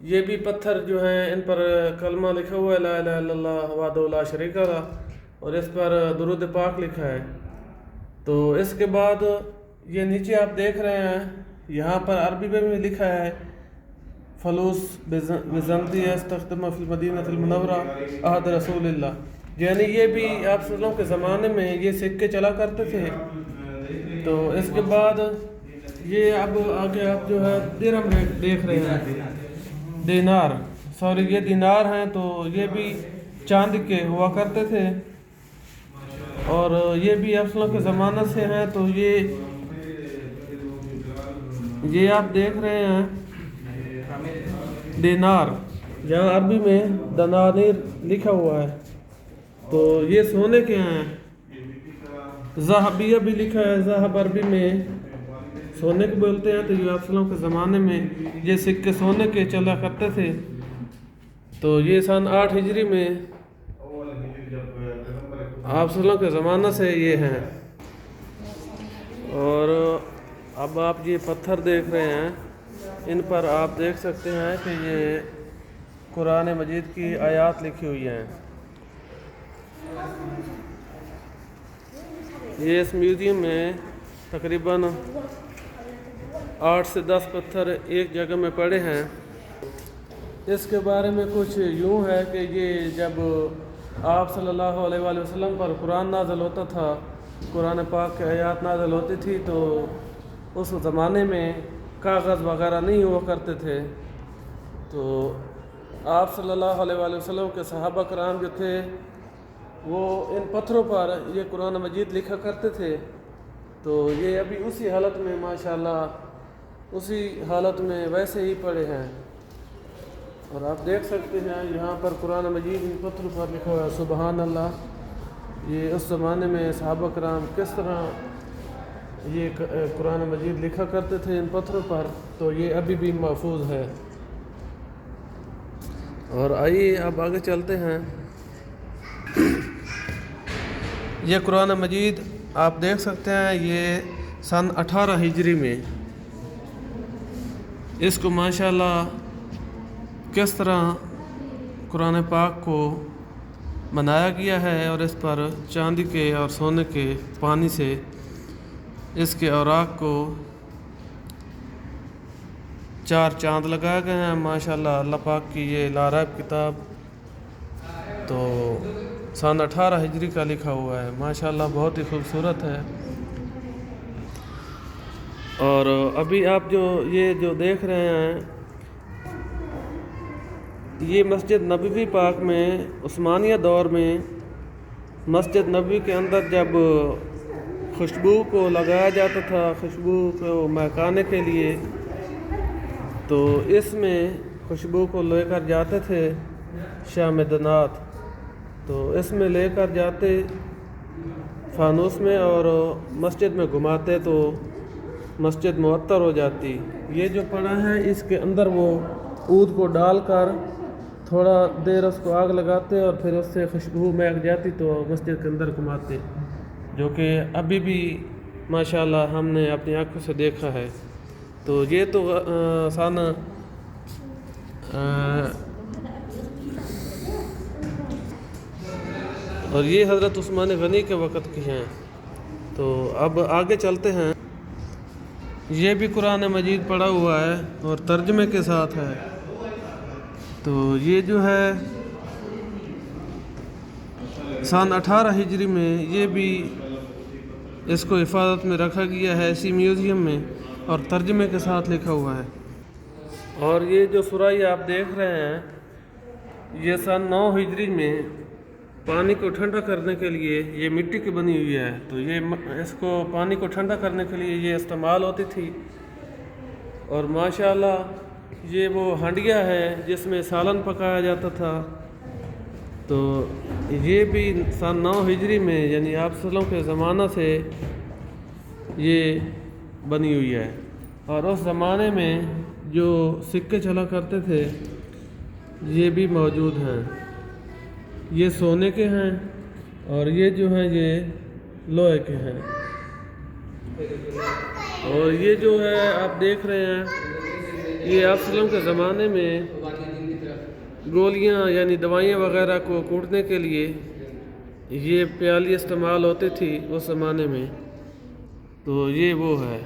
یہ بھی پتھر جو ہیں ان پر کلمہ لکھا ہوا ہے لا الہ الا اللہ وحدہ لا شریک لہ، اور اس پر درود پاک لکھا ہے۔ تو اس کے بعد یہ نیچے آپ دیکھ رہے ہیں یہاں پر عربی میں بھی لکھا ہے فلوس بزنتی استخدمہ فی المدینہ المنورہ عہد رسول اللہ، یعنی یہ بھی آپ صلی اللہ علیہ وسلم کے زمانے میں یہ سکے چلا کرتے تھے۔ تو اس کے بعد یہ اب آگے آپ جو ہے درہم دیکھ رہے ہیں، دینار، یہ دینار ہیں، تو یہ بھی چاند کے ہوا کرتے تھے، اور یہ بھی آپ صلی اللہ علیہ وسلم کے زمانہ سے ہیں۔ تو یہ آپ دیکھ رہے ہیں دینار، جہاں عربی میں دنانیر لکھا ہوا ہے، تو یہ سونے کے ہیں۔ ذہبیہ بھی لکھا ہے، ذہب عربی میں سونے کو بولتے ہیں، تو یہ آپ صلی اللہ علیہ وسلم کے زمانے میں یہ سکے سونے کے چلا کرتے تھے۔ تو یہ سن 8 ہجری میں آپ صلی اللہ علیہ وسلم کے زمانہ سے یہ ہیں۔ اور اب آپ یہ پتھر دیکھ رہے ہیں، ان پر آپ دیکھ سکتے ہیں کہ یہ قرآن مجید کی آیات لکھی ہوئی ہیں۔ یہ اس میوزیم میں تقریباً 8 سے 10 پتھر ایک جگہ میں پڑے ہیں۔ اس کے بارے میں کچھ یوں ہے کہ یہ جب آپ صلی اللہ علیہ وآلہ وسلم پر قرآن نازل ہوتا تھا، قرآن پاک کی آیات نازل ہوتی تھی، تو اس زمانے میں کاغذ وغیرہ نہیں ہوا کرتے تھے، تو آپ صلی اللہ علیہ وآلہ وسلم کے صحابہ کرام جو تھے وہ ان پتھروں پر یہ قرآن مجید لکھا کرتے تھے۔ تو یہ ابھی اسی حالت میں ماشاءاللہ اسی حالت میں ویسے ہی پڑے ہیں، اور آپ دیکھ سکتے ہیں یہاں پر قرآن مجید ان پتھروں پر لکھا ہوا ہے۔ سبحان اللہ، یہ اس زمانے میں صحابہ کرام کس طرح یہ قرآن مجید لکھا کرتے تھے ان پتھروں پر، تو یہ ابھی بھی محفوظ ہے۔ اور آئیے اب آگے چلتے ہیں۔ یہ قرآن مجید آپ دیکھ سکتے ہیں، یہ سن 18 ہجری میں اس کو ماشاءاللہ کس طرح قرآن پاک کو بنایا گیا ہے، اور اس پر چاندی کے اور سونے کے پانی سے اس کے اوراق کو 4 چاند لگائے گئے ہیں۔ ماشاءاللہ اللہ پاک کی یہ لاریب کتاب تو سن 18 ہجری کا لکھا ہوا ہے، ماشاءاللہ بہت ہی خوبصورت ہے۔ اور ابھی آپ یہ جو دیکھ رہے ہیں، یہ مسجد نبوی پاک میں عثمانیہ دور میں مسجد نبوی کے اندر جب خوشبو کو لگایا جاتا تھا، خوشبو کو مہکانے کے لیے، تو اس میں خوشبو کو لے کر جاتے تھے شامدنات، تو اس میں لے کر جاتے فانوس میں اور مسجد میں گھماتے تو مسجد معطر ہو جاتی۔ یہ جو پڑا ہے اس کے اندر وہ عود کو ڈال کر تھوڑا دیر اس کو آگ لگاتے اور پھر اس سے خوشبو مہک جاتی تو مسجد کے اندر گھماتے، جو کہ ابھی بھی ماشاءاللہ ہم نے اپنی آنکھوں سے دیکھا ہے۔ تو یہ تو سن اور یہ حضرت عثمان غنی کے وقت کی ہیں۔ تو اب آگے چلتے ہیں۔ یہ بھی قرآن مجید پڑھا ہوا ہے اور ترجمے کے ساتھ ہے۔ تو یہ جو ہے سن 18 ہجری میں یہ بھی اس کو حفاظت میں رکھا گیا ہے اسی میوزیم میں، اور ترجمے کے ساتھ لکھا ہوا ہے۔ اور یہ جو سرائی آپ دیکھ رہے ہیں، یہ سن 9 ہجری میں پانی کو ٹھنڈا کرنے کے لیے یہ مٹی کی بنی ہوئی ہے، تو یہ اس کو پانی کو ٹھنڈا کرنے کے لیے یہ استعمال ہوتی تھی۔ اور ماشاءاللہ یہ وہ ہنڈیا ہے جس میں سالن پکایا جاتا تھا، تو یہ بھی سن 9 ہجری میں یعنی آپ صلی اللہ علیہ وسلم کے زمانہ سے یہ بنی ہوئی ہے۔ اور اس زمانے میں جو سکے چلا کرتے تھے یہ بھی موجود ہیں، یہ سونے کے ہیں اور یہ جو ہیں یہ لوہے کے ہیں۔ اور یہ جو ہے آپ دیکھ رہے ہیں یہ آپ وسلم کے زمانے میں گولیاں یعنی دوائیاں وغیرہ کو کوٹنے کے لیے یہ پیالی استعمال ہوتی تھی اس زمانے میں، تو یہ وہ ہے۔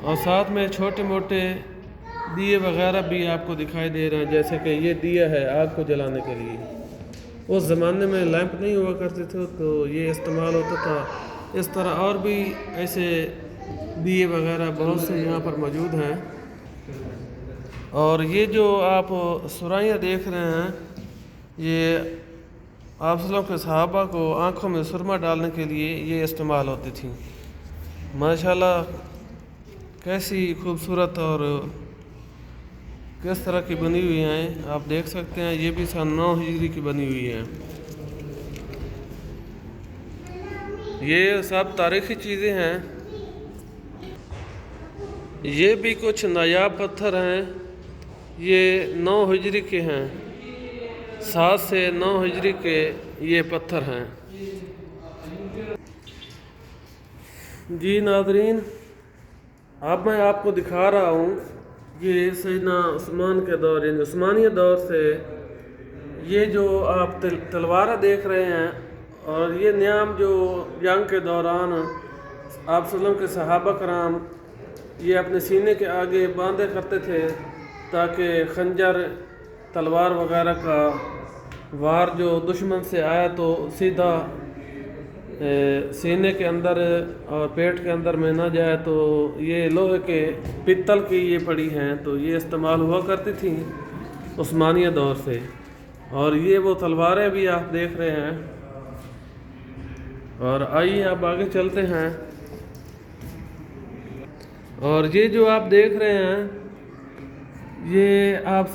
اور ساتھ میں چھوٹے موٹے دیے وغیرہ بھی آپ کو دکھائی دے رہے ہیں، جیسے کہ یہ دیا ہے آگ کو جلانے کے لیے۔ اس زمانے میں لیمپ نہیں ہوا کرتے تھے تو یہ استعمال ہوتا تھا۔ اس طرح اور بھی ایسے دیے وغیرہ بہت سے یہاں پر موجود ہیں۔ اور یہ جو آپ سرائیاں دیکھ رہے ہیں، یہ آپ صلی اللہ علیہ وسلم کے صحابہ کو آنکھوں میں سرما ڈالنے کے لیے یہ استعمال ہوتی تھیں۔ ماشاءاللہ کیسی خوبصورت اور کس طرح کی بنی ہوئی ہیں آپ دیکھ سکتے ہیں۔ یہ بھی سن 9 ہجری کی بنی ہوئی ہیں۔ یہ سب تاریخی چیزیں ہیں۔ یہ بھی کچھ نایاب پتھر ہیں، یہ 9 ہجری کے ہیں، 7 سے 9 ہجری کے یہ پتھر ہیں۔ جی ناظرین، اب میں آپ کو دکھا رہا ہوں یہ سیدنا عثمان کے دور یعنی عثمانیہ دور سے یہ جو آپ تلواریں دیکھ رہے ہیں، اور یہ نیام جو جنگ کے دوران آپ صلی اللہ علیہ وسلم کے صحابہ کرام یہ اپنے سینے کے آگے باندھے کرتے تھے تاکہ خنجر تلوار وغیرہ کا وار جو دشمن سے آیا تو سیدھا سینے کے اندر اور پیٹ کے اندر میں نہ جائے۔ تو یہ لوہے کے پتل کی یہ پڑی ہیں، تو یہ استعمال ہوا کرتی تھیں عثمانیہ دور سے۔ اور یہ وہ تلواریں بھی آپ دیکھ رہے ہیں۔ اور آئیے آپ آگے چلتے ہیں۔ اور یہ جو آپ دیکھ رہے ہیں یہ آپ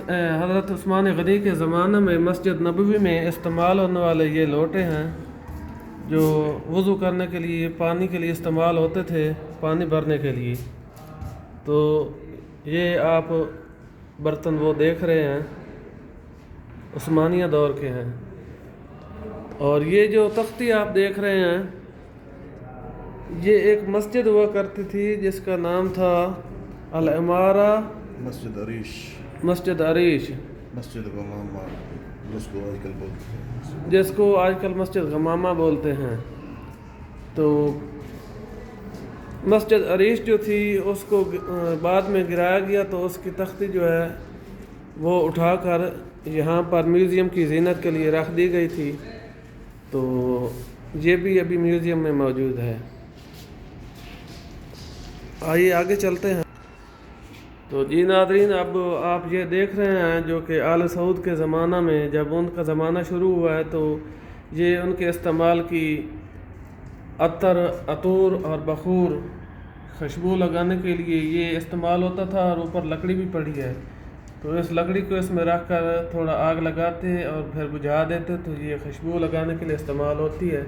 حضرت عثمان غنی کے زمانے میں مسجد نبوی میں استعمال ہونے والے یہ لوٹے ہیں جو وضو کرنے کے لیے پانی کے لیے استعمال ہوتے تھے، پانی بھرنے کے لیے۔ تو یہ آپ برتن وہ دیکھ رہے ہیں عثمانیہ دور کے ہیں۔ اور یہ جو تختی آپ دیکھ رہے ہیں یہ ایک مسجد ہوا کرتی تھی جس کا نام تھا العمارہ مسجد عریش، مسجد عریش، مسجد غمامہ جس کو آج کل مسجد غمامہ بولتے ہیں۔ تو مسجد عریش جو تھی اس کو بعد میں گرایا گیا، تو اس کی تختی جو ہے وہ اٹھا کر یہاں پر میوزیم کی زینت کے لیے رکھ دی گئی تھی۔ تو یہ بھی ابھی میوزیم میں موجود ہے۔ آئیے آگے چلتے ہیں۔ تو جی ناظرین، اب آپ یہ دیکھ رہے ہیں جو کہ آل سعود کے زمانہ میں جب ان کا زمانہ شروع ہوا ہے تو یہ ان کے استعمال کی عطر، عطور اور بخور، خوشبو لگانے کے لیے یہ استعمال ہوتا تھا۔ اور اوپر لکڑی بھی پڑی ہے، تو اس لکڑی کو اس میں رکھ کر تھوڑا آگ لگاتے اور پھر بجھا دیتے تو یہ خوشبو لگانے کے لیے استعمال ہوتی ہے۔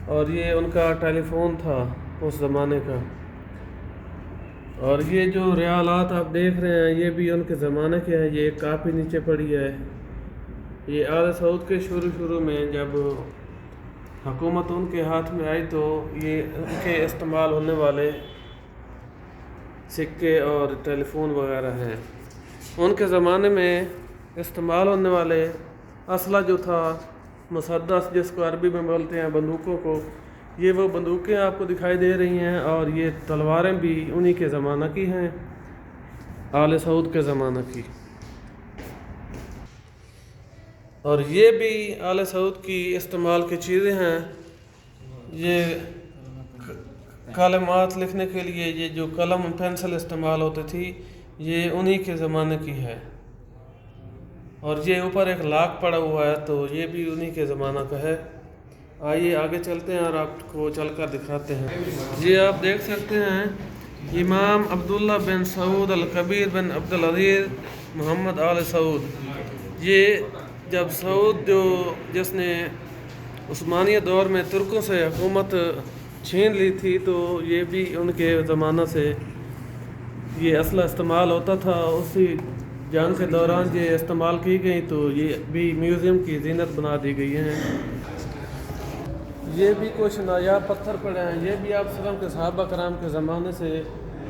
اور یہ ان کا ٹیلی فون تھا اس زمانے کا۔ اور یہ جو ریالات آپ دیکھ رہے ہیں یہ بھی ان کے زمانے کے ہیں۔ یہ ایک کاپی نیچے پڑی ہے۔ یہ آل سعود کے شروع میں جب حکومت ان کے ہاتھ میں آئی تو یہ ان کے استعمال ہونے والے سکے اور ٹیلی فون وغیرہ ہیں۔ ان کے زمانے میں استعمال ہونے والے اسلحہ جو تھا مسدس، جس کو عربی میں بولتے ہیں بندوقوں کو، یہ وہ بندوقیں آپ کو دکھائی دے رہی ہیں۔ اور یہ تلواریں بھی انہی کے زمانہ کی ہیں، آل سعود کے زمانہ کی۔ اور یہ بھی آل سعود کی استعمال کی چیزیں ہیں۔ یہ کلمات لکھنے کے لیے یہ جو قلم پینسل استعمال ہوتی تھی یہ انہی کے زمانے کی ہے۔ اور یہ اوپر ایک لاک پڑا ہوا ہے تو یہ بھی انہی کے زمانہ کا ہے۔ آئیے آگے چلتے ہیں اور آپ کو چل کر دکھاتے ہیں۔ یہ آپ دیکھ سکتے ہیں امام عبداللہ بن سعود الکبیر بن عبدالعزیز محمد آل سعود۔ یہ جب سعود جس نے عثمانیہ دور میں ترکوں سے حکومت چھین لی تھی تو یہ بھی ان کے زمانہ سے یہ اسلحہ استعمال ہوتا تھا۔ اسی جنگ کے دوران یہ استعمال کی گئی تو یہ بھی میوزیم کی زینت بنا دی گئی ہیں۔ یہ بھی کچھ نایاب پتھر پڑے ہیں۔ یہ بھی آپ صلی اللہ علیہ وسلم کے صحابہ کرام کے زمانے سے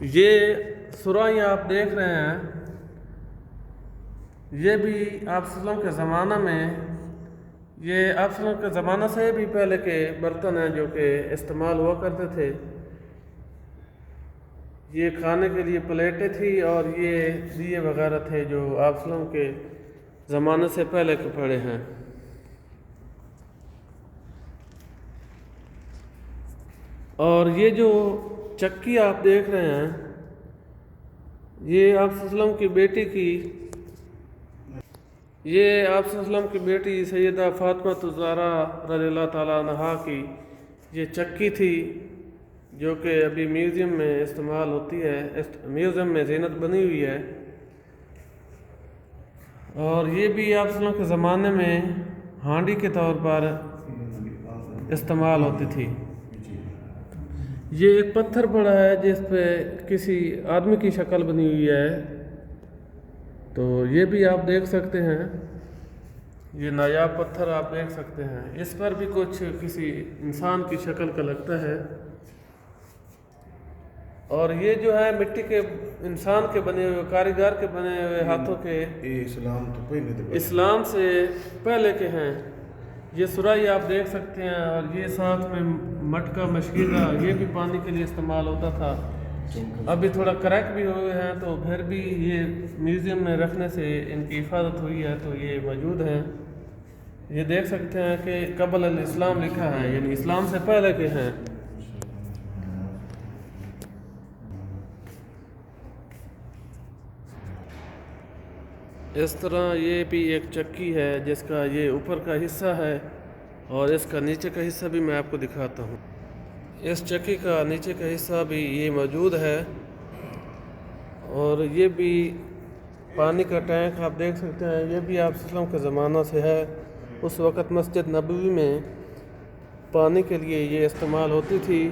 یہ سرائیاں آپ دیکھ رہے ہیں، یہ بھی آپ صلی اللہ علیہ وسلم کے زمانہ میں، یہ آپ صلی اللہ علیہ وسلم کے زمانہ سے بھی پہلے کے برتن ہیں جو کہ استعمال ہوا کرتے تھے۔ یہ کھانے کے لیے پلیٹیں تھی اور یہ دیے وغیرہ تھے جو آپ صلی اللہ علیہ وسلم کے زمانے سے پہلے کے پڑے ہیں۔ اور یہ جو چکی آپ دیکھ رہے ہیں، یہ آپ صلی اللہ علیہ وسلم کی بیٹی کی، یہ آپ صلی اللہ علیہ وسلم کی بیٹی سیدہ فاطمہ الزہرا رضی اللہ تعالیٰ عنہا کی یہ چکی تھی جو کہ ابھی میوزیم میں استعمال ہوتی ہے، میوزیم میں زینت بنی ہوئی ہے۔ اور یہ بھی آپ صلی اللہ علیہ وسلم کے زمانے میں ہانڈی کے طور پر استعمال ہوتی تھی۔ یہ ایک پتھر پڑا ہے جس پہ کسی آدمی کی شکل بنی ہوئی ہے، تو یہ بھی آپ دیکھ سکتے ہیں، یہ نایاب پتھر آپ دیکھ سکتے ہیں، اس پر بھی کچھ کسی انسان کی شکل کا لگتا ہے۔ اور یہ جو ہے مٹی کے انسان کے بنے ہوئے، کاریگر کے بنے ہوئے ہاتھوں کے، یہ اسلام تو پہلے تھے، اسلام سے پہلے کے ہیں۔ یہ سرائی آپ دیکھ سکتے ہیں، اور یہ ساتھ میں مٹکا مشکیزہ، یہ بھی پانی کے لیے استعمال ہوتا تھا۔ ابھی تھوڑا کریک بھی ہوئے ہیں، تو پھر بھی یہ میوزیم میں رکھنے سے ان کی حفاظت ہوئی ہے، تو یہ موجود ہیں۔ یہ دیکھ سکتے ہیں کہ قبل الاسلام لکھا ہے، یعنی اسلام سے پہلے کے ہیں۔ اس طرح یہ بھی ایک چکی ہے جس کا یہ اوپر کا حصہ ہے، اور اس کا نیچے کا حصہ بھی میں آپ کو دکھاتا ہوں۔ اس چکی کا نیچے کا حصہ بھی یہ موجود ہے، اور یہ بھی پانی کا ٹینک آپ دیکھ سکتے ہیں، یہ بھی آپ صلی اللہ علیہ وسلم کے زمانہ سے ہے۔ اس وقت مسجد نبوی میں پانی کے لیے یہ استعمال ہوتی تھی،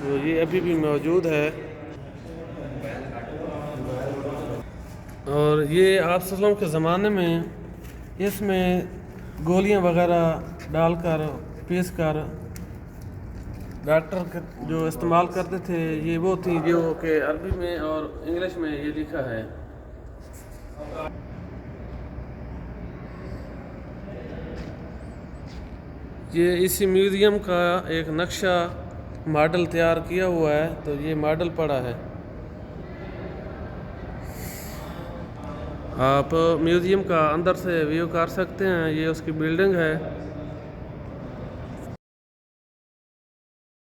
تو یہ ابھی بھی موجود ہے۔ اور یہ آپ صلی اللہ علیہ وسلم کے زمانے میں اس میں گولیاں وغیرہ ڈال کر پیس کر ڈاکٹر جو استعمال کرتے تھے، یہ وہ تھی جو کہ عربی میں اور انگلش میں یہ لکھا ہے۔ یہ اسی میوزیم کا ایک نقشہ ماڈل تیار کیا ہوا ہے، تو یہ ماڈل پڑا ہے۔ آپ میوزیم کا اندر سے ویو کر سکتے ہیں، یہ اس کی بلڈنگ ہے۔